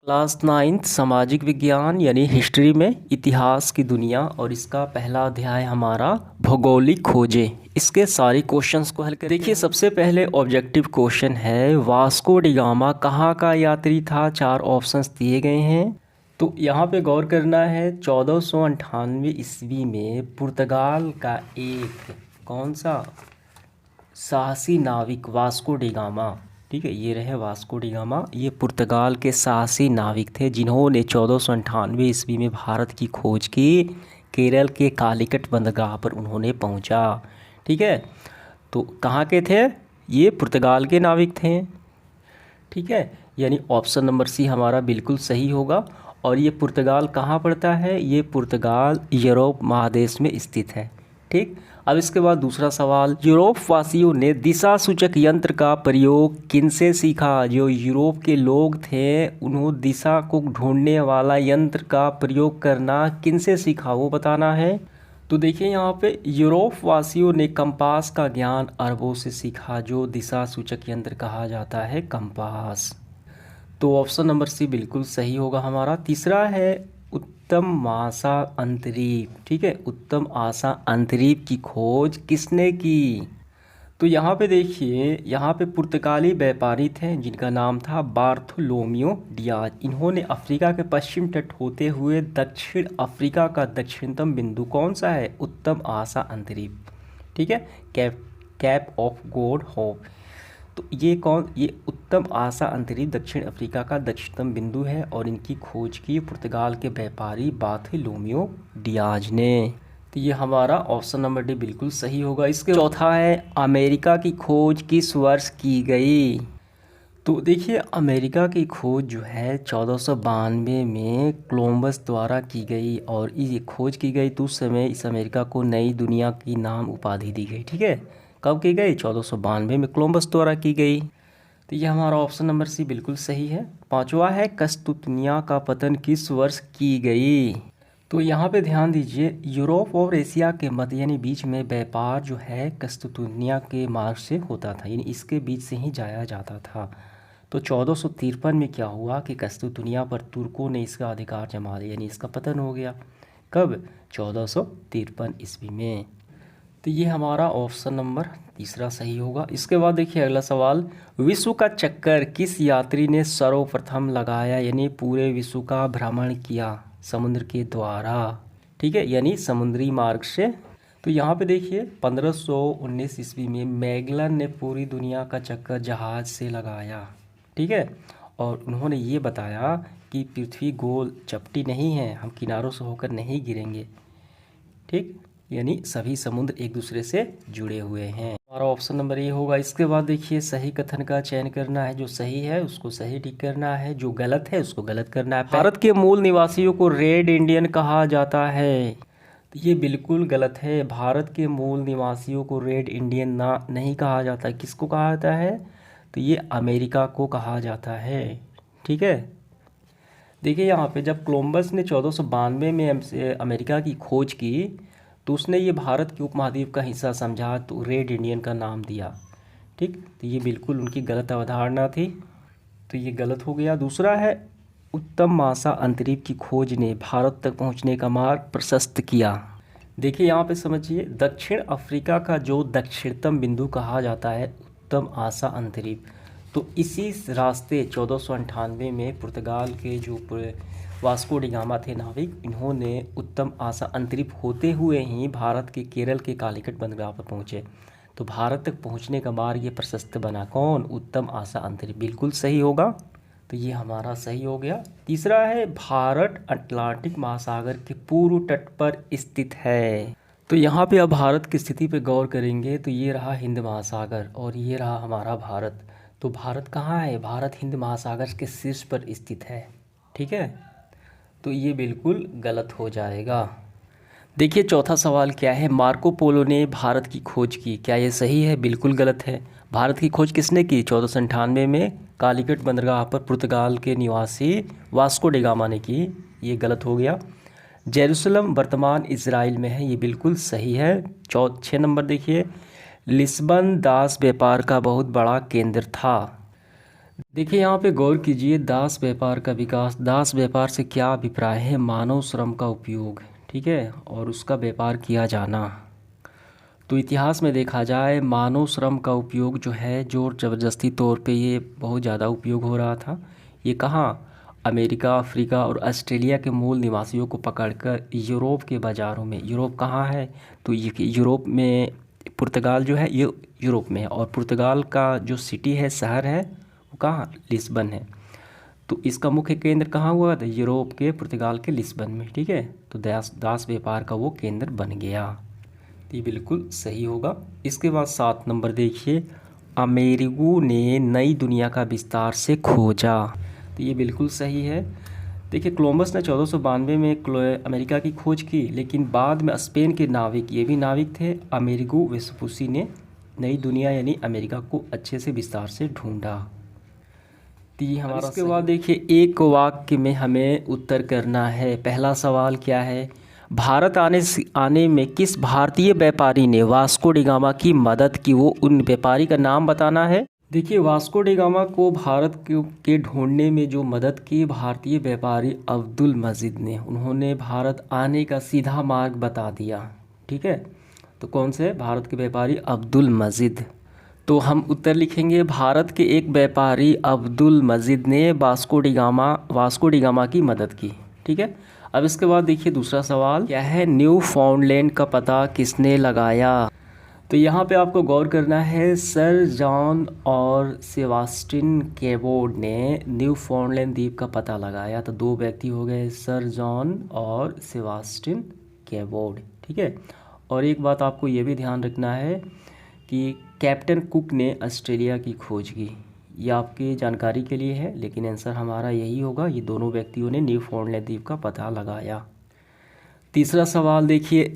Class 9th सामाजिक विज्ञान यानी हिस्ट्री में इतिहास की दुनिया और इसका पहला अध्याय हमारा भौगोलिक खोजें। इसके सारे क्वेश्चंस को हल कर देखिए। सबसे पहले ऑब्जेक्टिव क्वेश्चन है, वास्को डी गामा कहाँ का यात्री था। 4 ऑप्शंस दिए गए हैं, तो यहाँ पे गौर करना है। 1498 ईस्वी में पुर्तगाल का एक कौन सा साहसी नाविक वास्को डी गामा, ठीक है, ये रहे वास्को डी गामा। ये पुर्तगाल के साहसी नाविक थे जिन्होंने 1498 ईस्वी में भारत की खोज की। केरल के कालीकट बंदरगाह पर उन्होंने पहुंचा। ठीक है, तो कहाँ के थे ये? पुर्तगाल के नाविक थे। ठीक है, यानी ऑप्शन नंबर सी हमारा बिल्कुल सही होगा। और ये पुर्तगाल कहाँ पड़ता है? ये पुर्तगाल यूरोप महादेश में स्थित है। ठीक, अब इसके बाद दूसरा सवाल, यूरोप वासियों ने दिशा सूचक यंत्र का प्रयोग किनसे सीखा? जो यूरोप के लोग थे उन्होंने दिशा को ढूंढने वाला यंत्र का प्रयोग करना किनसे सीखा, वो बताना है। तो देखिए यहाँ पे यूरोप वासियों ने कंपास का ज्ञान अरबों से सीखा, जो दिशा सूचक यंत्र कहा जाता है कंपास। तो ऑप्शन नंबर सी बिल्कुल सही होगा हमारा। तीसरा है उत्तम आशा अंतरीप। ठीक है, उत्तम आशा अंतरीप की खोज किसने की? तो यहाँ पे देखिए, यहाँ पे पुर्तगाली व्यापारी थे जिनका नाम था बार्थोलोमियो डियाज। इन्होंने अफ्रीका के पश्चिम तट होते हुए दक्षिण अफ्रीका का दक्षिणतम बिंदु कौन सा है? उत्तम आशा अंतरीप। ठीक है, कैप ऑफ गुड होप। तो ये उत्तम आशा अंतरिक्ष दक्षिण अफ्रीका का दक्षिणतम बिंदु है और इनकी खोज की पुर्तगाल के व्यापारी बार्थोलोमियो डियाज ने। तो ये हमारा ऑप्शन नंबर डी बिल्कुल सही होगा। इसके चौथा है, अमेरिका की खोज किस वर्ष की गई? तो देखिए, अमेरिका की खोज जो है 1492 में कोलंबस द्वारा की गई और ये खोज की गई तो उस समय इस अमेरिका को नई दुनिया की नाम उपाधि दी गई। ठीक है, कब की गई? 1492 में कोलंबस द्वारा की गई। तो ये हमारा ऑप्शन नंबर सी बिल्कुल सही है। पांचवा है, कस्तूतनिया का पतन किस वर्ष की गई? तो यहाँ पे ध्यान दीजिए, यूरोप और एशिया के मध्य यानी बीच में व्यापार जो है कस्तूतनिया के मार्ग से होता था, यानी इसके बीच से ही जाया जाता था। तो 1453 में क्या हुआ कि कस्तूतनिया पर तुर्कों ने इसका अधिकार जमा लिया, यानी इसका पतन हो गया। कब? 1453 ईस्वी में। तो ये हमारा ऑप्शन नंबर तीसरा सही होगा। इसके बाद देखिए अगला सवाल, विश्व का चक्कर किस यात्री ने सर्वप्रथम लगाया? यानी पूरे विश्व का भ्रमण किया समुद्र के द्वारा। ठीक है, यानी समुद्री मार्ग से। तो यहाँ पे देखिए 1519 ईस्वी में मैगलन ने पूरी दुनिया का चक्कर जहाज से लगाया। ठीक है, और उन्होंने ये बताया कि पृथ्वी गोल चपटी नहीं है, हम किनारों से होकर नहीं गिरेंगे। ठीक, यानी सभी समुद्र एक दूसरे से जुड़े हुए हैं। हमारा ऑप्शन नंबर ए होगा। इसके बाद देखिए सही कथन का चयन करना है, जो सही है उसको सही टिक करना है, जो गलत है उसको गलत करना है। भारत के मूल निवासियों को रेड इंडियन कहा जाता है, तो ये बिल्कुल गलत है। भारत के मूल निवासियों को रेड इंडियन ना नहीं कहा जाता। किसको कहा जाता है? तो ये अमेरिका को कहा जाता है। ठीक है, देखिए यहाँ पे जब कोलंबस ने 1492 में अमेरिका की खोज की तो उसने ये भारत के उपमहाद्वीप का हिस्सा समझा, तो रेड इंडियन का नाम दिया। ठीक, तो ये बिल्कुल उनकी गलत अवधारणा थी, तो ये गलत हो गया। दूसरा है, उत्तम आशा अंतरिक्ष की खोज ने भारत तक पहुंचने का मार्ग प्रशस्त किया। देखिए यहाँ पे समझिए, दक्षिण अफ्रीका का जो दक्षिणतम बिंदु कहा जाता है उत्तम आशा अंतरिक्ष, तो इसी रास्ते 1498 में पुर्तगाल के जो वास्को डी गामा थे नाविक, इन्होंने उत्तम आशा अंतरिक्ष होते हुए ही भारत के केरल के कालीकट बंदरगाह पर पहुँचे। तो भारत तक पहुँचने का मार्ग ये प्रशस्त बना। कौन? उत्तम आशा अंतरिक्ष। बिल्कुल सही होगा, तो ये हमारा सही हो गया। तीसरा है, भारत अटलांटिक महासागर के पूर्व तट पर स्थित है। तो यहाँ पे अब भारत की स्थिति पे गौर करेंगे, तो ये रहा हिंद महासागर और ये रहा हमारा भारत। तो भारत कहाँ है? भारत हिंद महासागर के शीर्ष पर स्थित है। ठीक है, तो ये बिल्कुल गलत हो जाएगा। देखिए चौथा सवाल क्या है, मार्को पोलो ने भारत की खोज की, क्या ये सही है? बिल्कुल गलत है। भारत की खोज किसने की? 1498 में कालीकट बंदरगाह पर पुर्तगाल के निवासी वास्को डी गामा ने की, ये गलत हो गया। जेरूसलम वर्तमान इजराइल में है, ये बिल्कुल सही है। 6 नंबर देखिए, लिस्बन दास व्यापार का बहुत बड़ा केंद्र था। देखिए यहाँ पे गौर कीजिए, दास व्यापार का विकास। दास व्यापार से क्या अभिप्राय है? मानव श्रम का उपयोग, ठीक है, और उसका व्यापार किया जाना। तो इतिहास में देखा जाए मानव श्रम का उपयोग जो है, जोर ज़बरदस्ती तौर पे ये बहुत ज़्यादा उपयोग हो रहा था। ये कहाँ? अमेरिका, अफ्रीका और ऑस्ट्रेलिया के मूल निवासियों को पकड़कर यूरोप के बाज़ारों में। यूरोप कहाँ है? तो ये यूरोप में पुर्तगाल जो है ये यूरोप में है, और पुर्तगाल का जो सिटी है, शहर है, वो कहाँ? लिस्बन है। तो इसका मुख्य केंद्र कहाँ हुआ था? यूरोप के पुर्तगाल के लिस्बन में, ठीक है। तो दास दास व्यापार का वो केंद्र बन गया। तो ये बिल्कुल सही होगा। इसके बाद 7 नंबर देखिए, अमेरिगो ने नई दुनिया का विस्तार से खोजा। तो ये बिल्कुल सही है। देखिए कोलंबस ने 1492 में अमेरिका की खोज की, लेकिन बाद में स्पेन के नाविक, ये भी नाविक थे, अमेरिगो वेस्पुसी ने नई दुनिया यानी अमेरिका को अच्छे से विस्तार से ढूंढा। तो ये हमारा। इसके बाद देखिए, एक वाक्य में हमें उत्तर करना है। पहला सवाल क्या है? भारत आने में किस भारतीय व्यापारी ने वास्को डी गामा की मदद की? वो उन व्यापारी का नाम बताना है। देखिए वास्को डी गामा को भारत के ढूंढने में जो मदद की, भारतीय व्यापारी अब्दुल मजीद ने। उन्होंने भारत आने का सीधा मार्ग बता दिया, ठीक है। तो कौन से? भारत के व्यापारी अब्दुल मजीद। तो हम उत्तर लिखेंगे, भारत के एक व्यापारी अब्दुल मजीद ने वास्को डी गामा की मदद की, ठीक है। अब इसके बाद देखिए दूसरा सवाल क्या है? न्यू फाउंडलैंड का पता किसने लगाया? तो यहाँ पे आपको गौर करना है, सर जॉन और सेबास्टिन कैबोट ने न्यू फाउंडलैंड द्वीप का पता लगाया। तो 2 व्यक्ति हो गए, सर जॉन और सेबास्टिन कैबोट, ठीक है। और एक बात आपको ये भी ध्यान रखना है कि कैप्टन कुक ने ऑस्ट्रेलिया की खोज की। ये आपकी जानकारी के लिए है, लेकिन आंसर हमारा यही होगा, ये दोनों व्यक्तियों ने न्यू फाउंडलैंड द्वीप का पता लगाया। तीसरा सवाल देखिए,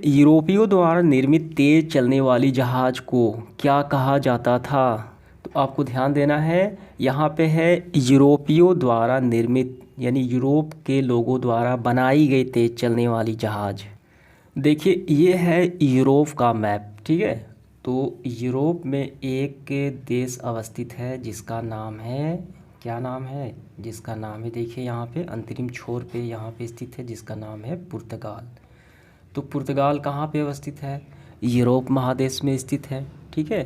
यूरोपियों द्वारा निर्मित तेज़ चलने वाली जहाज़ को क्या कहा जाता था? तो आपको ध्यान देना है, यहाँ पे है यूरोपियों द्वारा निर्मित, यानी यूरोप के लोगों द्वारा बनाई गई तेज़ चलने वाली जहाज़। देखिए ये है यूरोप का मैप, ठीक है। तो यूरोप में एक देश अवस्थित है जिसका नाम है, क्या नाम है? जिसका नाम है, देखिए यहाँ पे अंतरिम छोर पे यहाँ पे स्थित है, जिसका नाम है पुर्तगाल। तो पुर्तगाल कहाँ पे अवस्थित है? यूरोप महादेश में स्थित है, ठीक है।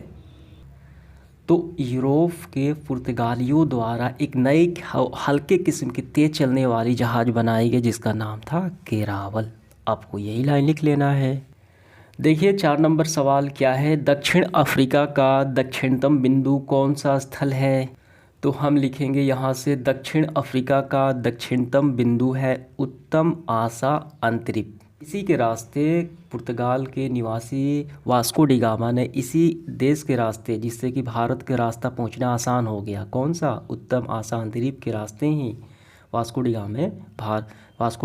तो यूरोप के पुर्तगालियों द्वारा एक नई हल्के किस्म की तेज़ चलने वाली जहाज़ बनाई गई, जिसका नाम था केरावल। आपको यही लाइन लिख लेना है। देखिए 4 नंबर सवाल क्या है? दक्षिण अफ्रीका का दक्षिणतम बिंदु कौन सा स्थल है? तो हम लिखेंगे यहाँ से, दक्षिण अफ्रीका का दक्षिणतम बिंदु है उत्तम आशा अंतरिप। इसी के रास्ते पुर्तगाल के निवासी वास्को डी गामा ने इसी देश के रास्ते, जिससे कि भारत के रास्ता पहुँचना आसान हो गया, कौन सा? उत्तम आशा अंतरिप के रास्ते ही वास्को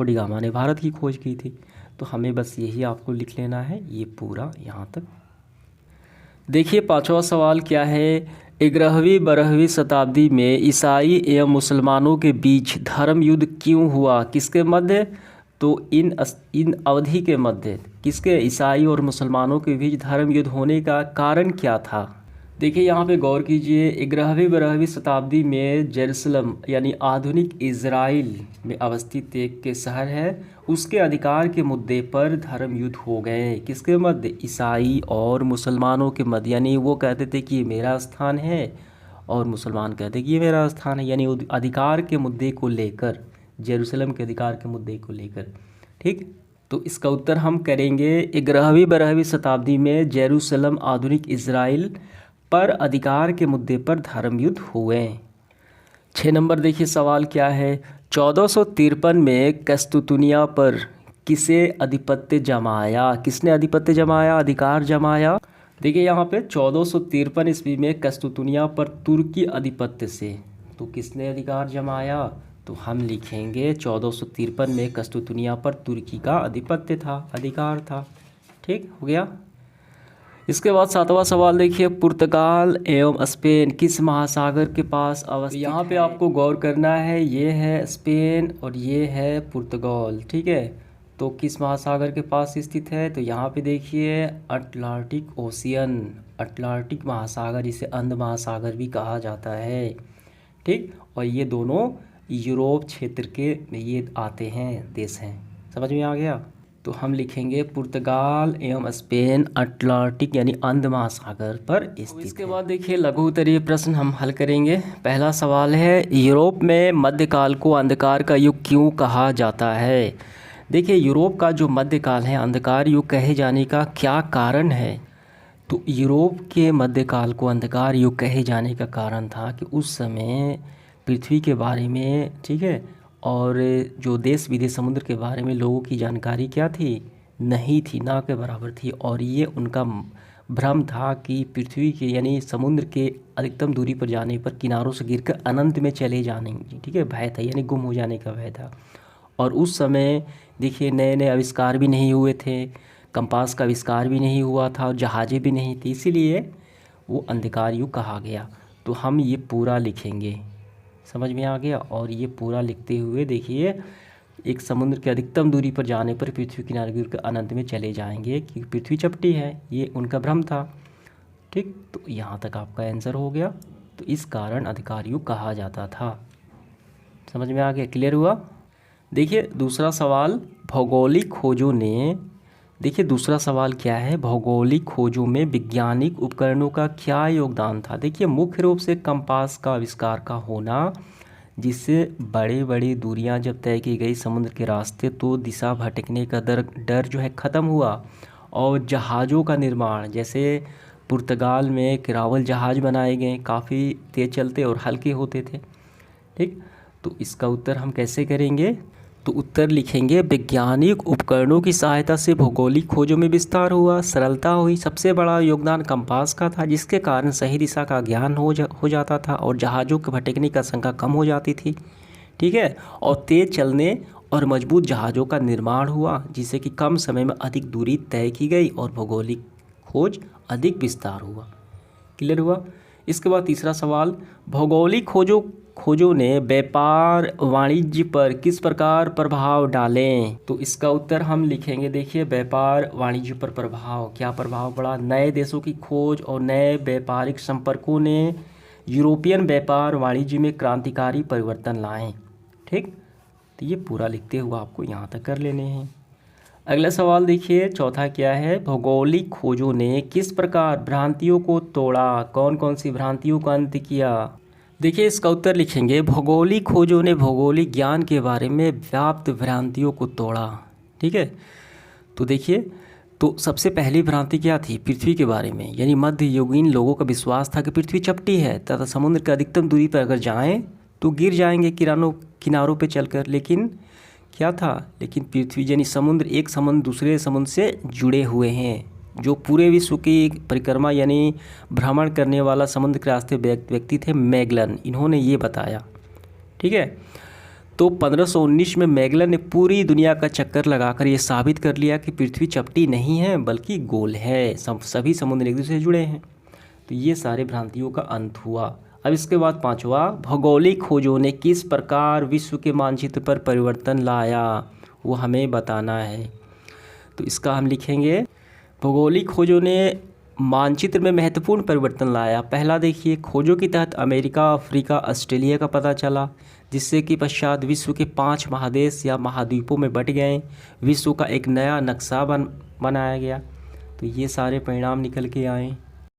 डी गामा ने भारत की खोज की थी। तो हमें बस यही आपको लिख लेना है, ये पूरा यहाँ तक। देखिए 5वां सवाल क्या है? 11वीं-12वीं शताब्दी में ईसाई एवं मुसलमानों के बीच धर्म युद्ध क्यों हुआ? किसके मध्य? तो इन अवधि के मध्य किसके? ईसाई और मुसलमानों के बीच धर्म युद्ध होने का कारण क्या था? देखिए यहाँ पे गौर कीजिए, 11वीं-12वीं शताब्दी में जेरूसलम यानी आधुनिक इज़राइल में अवस्थित एक के शहर है, उसके अधिकार के मुद्दे पर धर्म युद्ध हो गए। किसके मध्य? ईसाई और मुसलमानों के मध्य। यानी वो कहते थे कि ये मेरा स्थान है, और मुसलमान कहते कि ये मेरा स्थान है, यानी अधिकार के मुद्दे को लेकर, जेरूसलम के अधिकार के मुद्दे को लेकर, ठीक। तो इसका उत्तर हम करेंगे 11वीं-12वीं शताब्दी में जेरूसलम आधुनिक इज़राइल पर अधिकार के मुद्दे पर धर्म युद्ध हुए। 6 नंबर देखिए सवाल क्या है? 1453 में कस्तुतुनिया पर किसे आधिपत्य जमाया? किसने आधिपत्य जमाया, अधिकार जमाया? देखिए यहाँ पे 1453 ईस्वी में कस्तुतुनिया पर तुर्की आधिपत्य से, तो किसने अधिकार जमाया? तो हम लिखेंगे 1453 में कस्तुतुनिया पर तुर्की का आधिपत्य था, अधिकार था, ठीक हो गया। इसके बाद 7वां सवाल देखिए, पुर्तगाल एवं स्पेन किस महासागर के पास अवस्थित है? यहाँ पे आपको गौर करना है, ये है स्पेन और ये है पुर्तगाल, ठीक है। तो किस महासागर के पास स्थित है? तो यहाँ पे देखिए अटलांटिक ओशियन, अटलांटिक महासागर, जिसे अंध महासागर भी कहा जाता है। ठीक, और ये दोनों यूरोप क्षेत्र के ये आते हैं, देश हैं। समझ में आ गया? तो हम लिखेंगे पुर्तगाल एवं स्पेन अटलांटिक यानी अंध महासागर पर स्थित। इसके बाद देखिए लघु उत्तरीय प्रश्न हम हल करेंगे। पहला सवाल है, यूरोप में मध्यकाल को अंधकार का युग क्यों कहा जाता है? देखिए यूरोप का जो मध्यकाल है अंधकार युग कहे जाने का क्या कारण है? तो यूरोप के मध्यकाल को अंधकार युग कहे जाने का कारण था कि उस समय पृथ्वी के बारे में, ठीक है, और जो देश विदेश समुद्र के बारे में लोगों की जानकारी क्या थी, नहीं थी, ना के बराबर थी। और ये उनका भ्रम था कि पृथ्वी के यानी समुद्र के अधिकतम दूरी पर जाने पर किनारों से गिरकर अनंत में चले जाने, ठीक है, भय था, यानी गुम हो जाने का भय था। और उस समय देखिए नए नए आविष्कार भी नहीं हुए थे, कंपास का आविष्कार भी नहीं हुआ था और जहाज़ें भी नहीं थी, इसीलिए वो अंधकार युग कहा गया। तो हम ये पूरा लिखेंगे। समझ में आ गया? और ये पूरा लिखते हुए देखिए एक समुद्र के अधिकतम दूरी पर जाने पर पृथ्वी किनारे गिर कर अनंत में चले जाएंगे क्योंकि पृथ्वी चपटी है, ये उनका भ्रम था। ठीक, तो यहाँ तक आपका आंसर हो गया। तो इस कारण अंधकार युग कहा जाता था। समझ में आ गया? क्लियर हुआ? देखिए दूसरा सवाल, भौगोलिक खोजों ने, देखिए दूसरा सवाल क्या है, भौगोलिक खोजों में वैज्ञानिक उपकरणों का क्या योगदान था? देखिए मुख्य रूप से कंपास का आविष्कार का होना, जिससे बड़े बड़ी दूरियां जब तय की गई समुद्र के रास्ते तो दिशा भटकने का डर जो है ख़त्म हुआ। और जहाज़ों का निर्माण, जैसे पुर्तगाल में किरावल जहाज़ बनाए गए, काफ़ी तेज़ चलते और हल्के होते थे। ठीक, तो इसका उत्तर हम कैसे करेंगे? तो उत्तर लिखेंगे, वैज्ञानिक उपकरणों की सहायता से भौगोलिक खोजों में विस्तार हुआ, सरलता हुई। सबसे बड़ा योगदान कंपास का था, जिसके कारण सही दिशा का ज्ञान हो जाता था और जहाज़ों के भटकने का आशंका कम हो जाती थी। ठीक है, और तेज़ चलने और मजबूत जहाज़ों का निर्माण हुआ, जिससे कि कम समय में अधिक दूरी तय की गई और भौगोलिक खोज अधिक विस्तार हुआ। क्लियर हुआ? इसके बाद तीसरा सवाल, भौगोलिक खोजों ने व्यापार वाणिज्य पर किस प्रकार प्रभाव डालें? तो इसका उत्तर हम लिखेंगे, देखिए व्यापार वाणिज्य पर प्रभाव, क्या प्रभाव पड़ा? नए देशों की खोज और नए व्यापारिक संपर्कों ने यूरोपियन व्यापार वाणिज्य में क्रांतिकारी परिवर्तन लाए। ठीक, तो ये पूरा लिखते हुए आपको यहाँ तक कर लेने हैं। अगला सवाल देखिए चौथा क्या है, भौगोलिक खोजों ने किस प्रकार भ्रांतियों को तोड़ा? कौन कौन सी भ्रांतियों का अंत किया? देखिए इसका उत्तर लिखेंगे, भौगोलिक खोजों ने भौगोलिक ज्ञान के बारे में व्याप्त भ्रांतियों को तोड़ा। ठीक है, तो देखिए तो सबसे पहली भ्रांति क्या थी? पृथ्वी के बारे में, यानी मध्ययुगीन लोगों का विश्वास था कि पृथ्वी चपटी है तथा समुद्र के अधिकतम दूरी पर अगर जाएं तो गिर जाएंगे किनारों पे चलकर। लेकिन क्या था? लेकिन पृथ्वी यानी समुद्र, एक समुद्र दूसरे समुद्र से जुड़े हुए हैं। जो पूरे विश्व की परिक्रमा यानी भ्रमण करने वाला समुद्र के रास्ते व्यक्ति थे मैगलन, इन्होंने ये बताया। ठीक है, तो 1519 में मैगलन ने पूरी दुनिया का चक्कर लगाकर ये साबित कर लिया कि पृथ्वी चपटी नहीं है बल्कि गोल है, सभी समुद्र एक दूसरे से जुड़े हैं। तो ये सारे भ्रांतियों का अंत हुआ। अब इसके बाद पांचवा, भौगोलिक खोजों ने किस प्रकार विश्व के मानचित्र पर परिवर्तन लाया? वो हमें बताना है। तो इसका हम लिखेंगे, भौगोलिक खोजों ने मानचित्र में महत्वपूर्ण परिवर्तन लाया। पहला देखिए, खोजों के तहत अमेरिका, अफ्रीका, ऑस्ट्रेलिया का पता चला, जिससे कि पश्चात विश्व के 5 महादेश या महाद्वीपों में बंट गए। विश्व का एक नया नक्शा बनाया गया। तो ये सारे परिणाम निकल के आए।